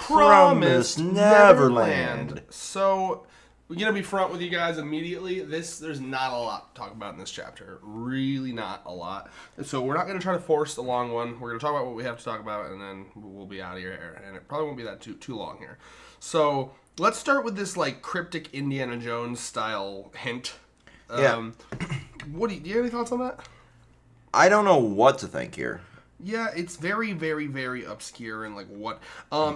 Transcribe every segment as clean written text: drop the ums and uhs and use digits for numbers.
Promised Neverland. So, we're going to be front with you guys immediately. There's not a lot to talk about in this chapter. Really not a lot. And so we're not going to try to force a long one. We're going to talk about what we have to talk about, and then we'll be out of here. And it probably won't be that too long here. So, let's start with this, like, cryptic Indiana Jones style hint. Yeah. Do you have any thoughts on that? I don't know what to think here. Yeah, it's very, very, very obscure and like what.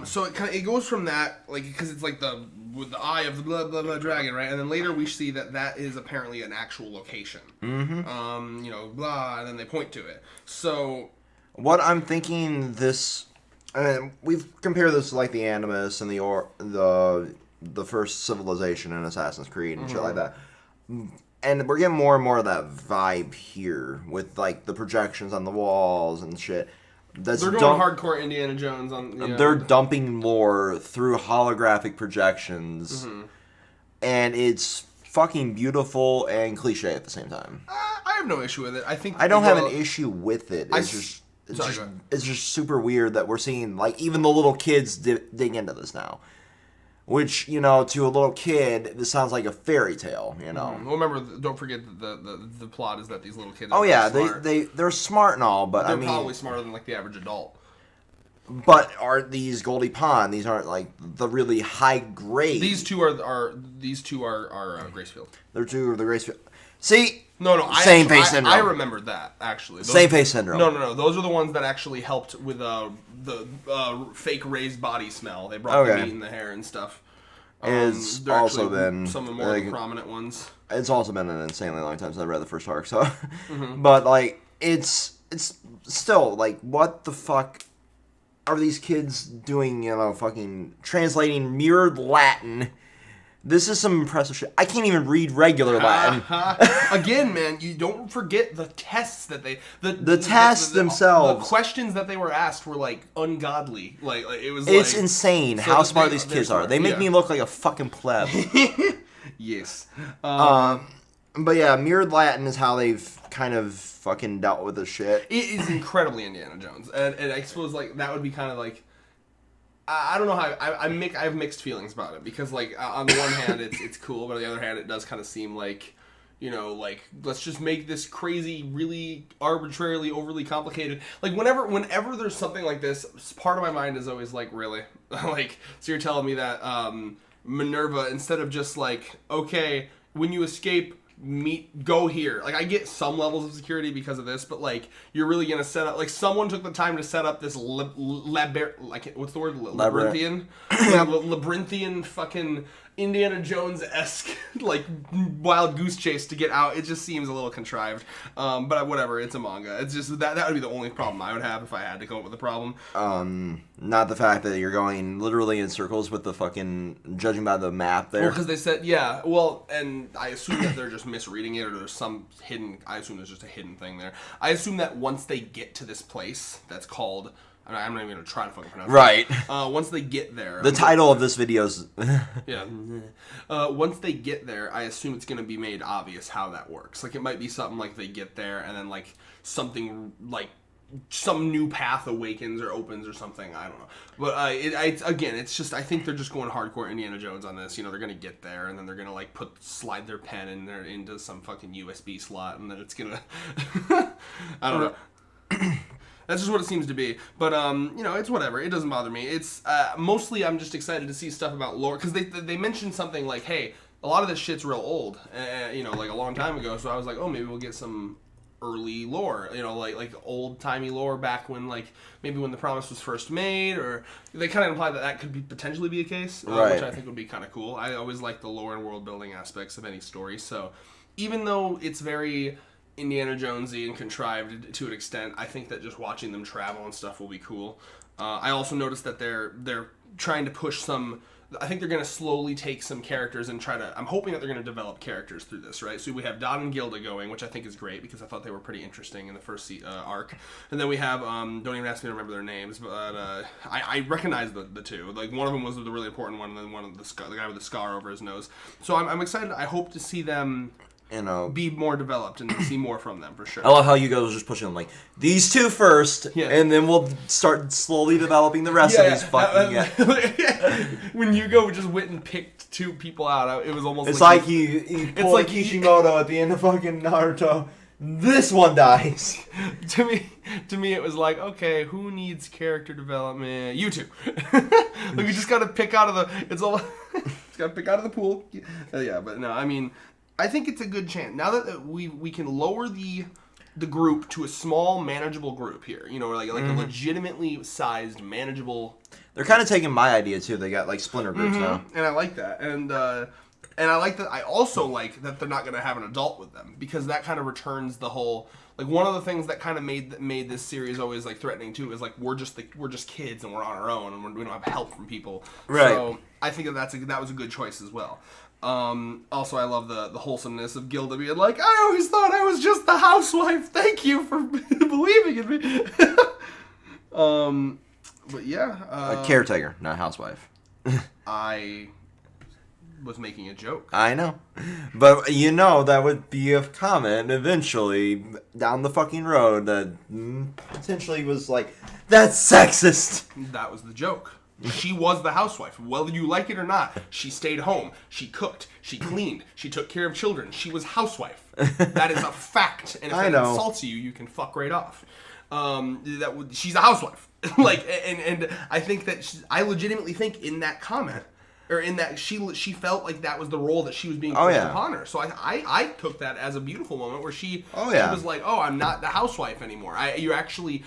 So it goes from that, like, because it's like with the eye of the blah blah blah dragon, right? And then later we see that is apparently an actual location. Mm-hmm. Blah, and then they point to it. So what I'm thinking, we've compared this to like the Animus and the first Civilization in Assassin's Creed and shit like that. And we're getting more and more of that vibe here with, like, the projections on the walls and shit. They're going hardcore Indiana Jones on... They're dumping lore through holographic projections. Mm-hmm. And it's fucking beautiful and cliche at the same time. I have no issue with it. I don't have an issue with it. It's just super weird that we're seeing, like, even the little kids dig into this now. Which, to a little kid, this sounds like a fairy tale, Well, remember, don't forget the plot is that these little kids are smart. They're smart and all, but they're probably smarter than, like, the average adult. But are these Goldie Pond? These aren't, like, the really high grade. These two are Gracefield. They're two of the Gracefield. See? No. Same face syndrome. I remembered that, actually. Same face syndrome. No. Those are the ones that actually helped with the fake raised body smell. They brought the meat and the hair and stuff. It's also been some of the more prominent ones. It's also been an insanely long time since I read the first arc, so. Mm-hmm. But, like, it's still, like, what the fuck are these kids doing, fucking translating mirrored Latin? This is some impressive shit. I can't even read regular Latin. Again, man, you don't forget the tests that the tests themselves. The questions that they were asked were, like, ungodly. Like it was. It's insane how smart these kids are. They make me look like a fucking pleb. Yes. But yeah, mirrored Latin is how they've kind of fucking dealt with this shit. It is incredibly Indiana Jones, and I suppose, like, that would be kind of like. I don't know how I have mixed feelings about it because, like, on the one hand it's cool, but on the other hand it does kind of seem like, like, let's just make this crazy, really arbitrarily overly complicated. Like, whenever there's something like this, part of my mind is always like, really, like, so you're telling me that Minerva, instead of just like, okay, when you escape, go here. Like, I get some levels of security because of this, but, like, you're really gonna set up, like, someone took the time to set up this what's the word? Labyrinthian? Labyrinthian fucking Indiana Jones-esque, like, wild goose chase to get out. It just seems a little contrived. But whatever, it's a manga. It's just, that would be the only problem I would have if I had to come up with a problem. Not the fact that you're going literally in circles with the fucking, judging by the map there. Well, because they said, yeah, well, and I assume that they're just misreading it, or there's some I assume there's just a hidden thing there. I assume that once they get to this place that's called, I'm not even going to try to fucking pronounce it. Right. Once they get there. The title of this video is... Yeah. Once they get there, I assume it's going to be made obvious how that works. Like, it might be something like they get there and then, like, something, like, some new path awakens or opens or something. I don't know. But again, it's just, I think they're just going hardcore Indiana Jones on this. They're going to get there and then they're going to, like, slide their pen into some fucking USB slot and then it's going to... I don't know. That's just what it seems to be. But, it's whatever. It doesn't bother me. It's, mostly I'm just excited to see stuff about lore. Because they mentioned something like, hey, a lot of this shit's real old. Like a long time ago. So I was like, oh, maybe we'll get some early lore. Like old-timey lore back when, like, maybe when the Promise was first made. Or they kind of imply that could potentially be a case. Right. Which I think would be kind of cool. I always like the lore and world-building aspects of any story. So even though it's very... Indiana Jonesy and contrived to an extent, I think that just watching them travel and stuff will be cool. I also noticed that they're trying to push some. I think they're going to slowly take some characters and try to. I'm hoping that they're going to develop characters through this, right? So we have Dot and Gilda going, which I think is great because I thought they were pretty interesting in the first arc. And then we have don't even ask me to remember their names, but I recognize the two. Like, one of them was the really important one, and then one of the guy with the scar over his nose. So I'm excited. I hope to see them be more developed and see more from them for sure. I love how Yugo was just pushing them like these two first, and then we'll start slowly developing the rest of these fucking. When Yugo just went and picked 2 people out, it was almost. It's like he pulled like Kishimoto at the end of fucking Naruto. This one dies. To me, it was like, okay, who needs character development? You two. Like, we just gotta pick out of the. It's all. Just gotta pick out of the pool. Yeah, but no, I mean, I think it's a good chance now that we can lower the group to a small, manageable group here. You know, like a legitimately sized, manageable. They're kind of taking my idea too. They got like splinter groups now, and I like that. And I like that. I also like that they're not going to have an adult with them because that kind of returns the whole. Like one of the things that kind of made this series always like threatening too is like we're just kids and we're on our own and we don't have help from people. Right. So I think that was a good choice as well. Also, I love the wholesomeness of Gilda being like, I always thought I was just the housewife. Thank you for believing in me. But yeah, a caretaker, not housewife. I was making a joke. I know. But that would be a comment eventually down the fucking road that potentially was like, that's sexist. That was the joke. She was the housewife. Whether you like it or not, she stayed home. She cooked. She cleaned. She took care of children. She was housewife. That is a fact. And if that insults you, you can fuck right off. She's a housewife. Like, and I think that I legitimately think in that comment, or in that she felt like that was the role that she was being put upon her. So I took that as a beautiful moment where she was like, oh, I'm not the housewife anymore. You're actually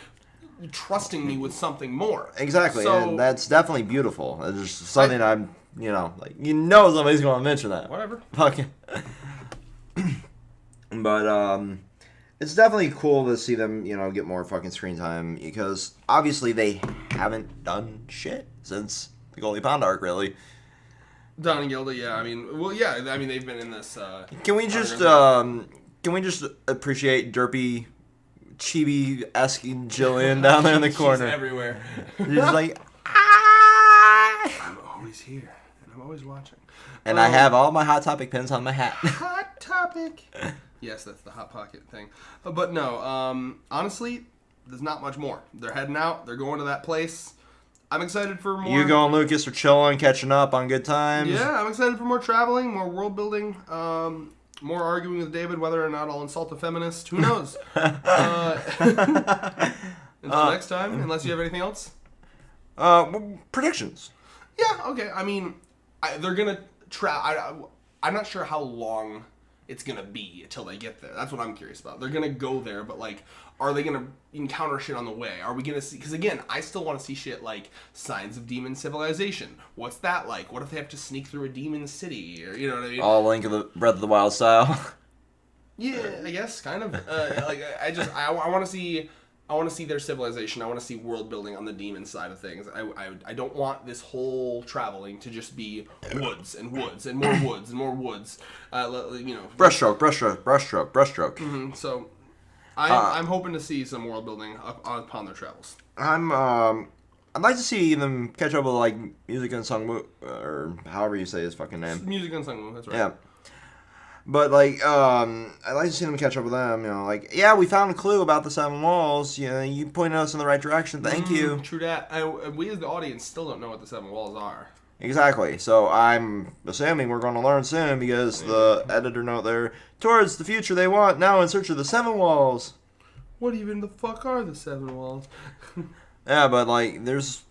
trusting me with something more. Exactly, so, and that's definitely beautiful. It's just something somebody's going to mention that. Whatever. Fucking. But it's definitely cool to see them, get more fucking screen time because obviously they haven't done shit since the Goldie Pond arc, really. Don and Gilda, yeah. I mean, they've been in this. Can we just appreciate derpy, chibi-esque Jillian down there in the corner? She's everywhere. Just like, I'm always here and I'm always watching. And I have all my Hot Topic pins on my hat. Hot Topic. Yes, that's the Hot Pocket thing. But no, honestly, there's not much more. They're heading out. They're going to that place. I'm excited for more. Hugo and Lucas are chilling, catching up on good times. Yeah, I'm excited for more traveling, more world building, more arguing with David whether or not I'll insult a feminist. Who knows? Until next time, unless you have anything else. Predictions. Yeah, okay. I mean, they're going to I'm not sure how long it's going to be until they get there. That's what I'm curious about. They're going to go there, but like, are they going to encounter shit on the way? Are we going to see... Because again, I still want to see shit like signs of demon civilization. What's that like? What if they have to sneak through a demon city? Or, you know what I mean? All Link of the Breath of the Wild style. Yeah, I guess, kind of. I want to see... I want to see their civilization. I want to see world building on the demon side of things. I don't want this whole traveling to just be woods and woods and more woods and more woods. Brushstroke. Mm-hmm. So I'm hoping to see some world building upon their travels. I'd like to see them catch up with like Music and Sungwoo, or however you say his fucking name. Music and Sungwoo, that's right. Yeah. But, like, I'd like to see them catch up with them, we found a clue about the Seven Walls, you pointed us in the right direction, thank you. True that. We as the audience still don't know what the Seven Walls are. Exactly, so I'm assuming we're going to learn soon, because the editor note there, towards the future they want, now in search of the Seven Walls. What even the fuck are the Seven Walls? Yeah, but, like, there's,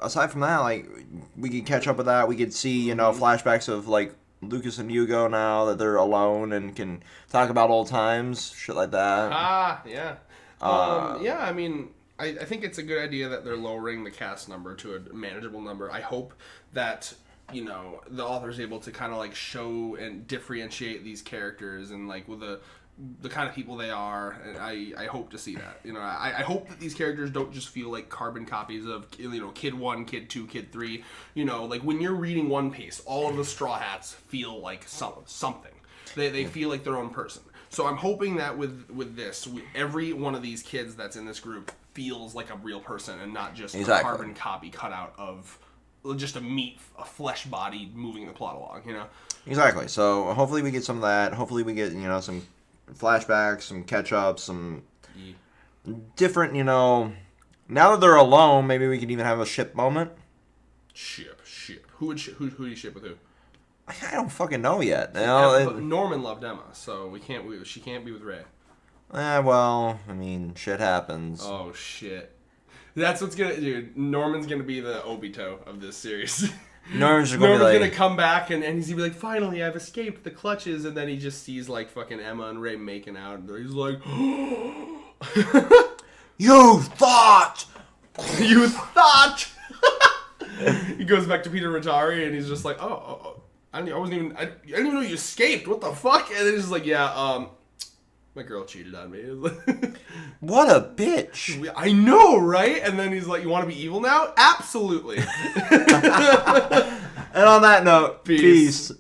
aside from that, like, we could catch up with that, we could see, flashbacks of, like, Lucas and Hugo now that they're alone and can talk about old times, shit like that. Yeah. I mean, I think it's a good idea that they're lowering the cast number to a manageable number. I hope that, the author's able to kind of like show and differentiate these characters and like with the kind of people they are, and I hope to see that. I hope that these characters don't just feel like carbon copies of, Kid 1, Kid 2, Kid 3. Like when you're reading One Piece, all of the Straw Hats feel like something. They feel like their own person. So I'm hoping that with this, every one of these kids that's in this group feels like a real person and not just a carbon copy cut out of just a flesh body moving the plot along, you know? Exactly. So hopefully we get some of that. Hopefully we get, some flashbacks, some catch-ups, some different, now that they're alone, maybe we could even have a ship moment. Ship. Who do you ship with who? I don't fucking know yet. But Norman loved Emma, so she can't be with Ray. Well, I mean, shit happens. Oh, shit. That's what's gonna... Dude, Norman's gonna be the Obito of this series. Norman's gonna come back and he's gonna be like, finally, I've escaped the clutches, and then he just sees, like, fucking Emma and Ray making out, and he's like... You thought! You thought! He goes back to Peter Rattari, and he's just like, I didn't even know you escaped. What the fuck? And then he's just like, yeah, my girl cheated on me. What a bitch. I know, right? And then he's like, you want to be evil now? Absolutely. And on that note, peace.